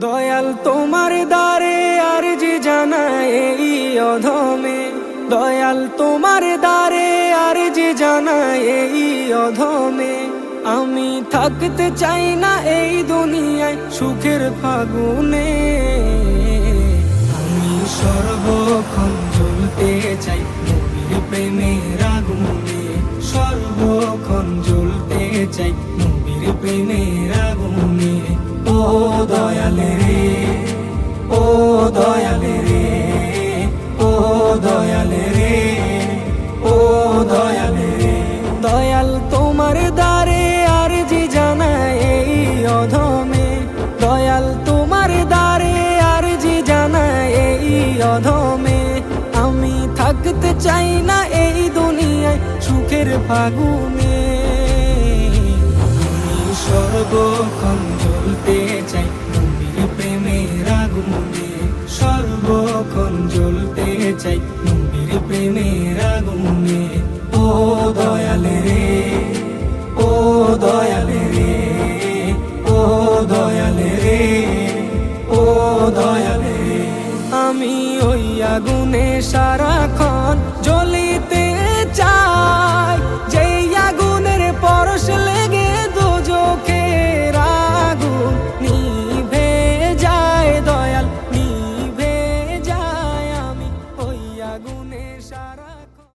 দয়াল তোমার দ্বারে আরজি জানাই এই অধমে, দয়াল তোমার দ্বারে আরজি জানাই এই অধমে। আমি থাকতে চাই না এই দুনিয়ায় সুখের ফাগুনে, আমি সর্বক্ষণ জ্বলতে চাই নবীর প্রেমের আগুনে, সর্বক্ষণ জ্বলতে চাই নবীর প্রেমের আগুনে। ও দয়ালে রে, ও দয়ালে রে, ও দয়ালে রে, ও দয়ালে রে। দয়াল তোমার দ্বারে আরজি জানাই এই অধমে, দয়াল তোমার দ্বারে আরজি জানাই এই অধমে। আমি থাকতে চাই না এই দুনিয়ায় সুখের ফাগুনে, আমি সর্বক্ষণ জ্বলতে চাই নবীর প্রেমের আগুনে, সর্বক্ষণ জ্বলতে চাই নবীর প্রেমের আগুনে। ও দয়ালে রে, ও দয়ালে রে, ও দয়ালে রে, ও দয়ালে রে। আমি ওই আগুনে সারাক্ষণ জ্বলিতে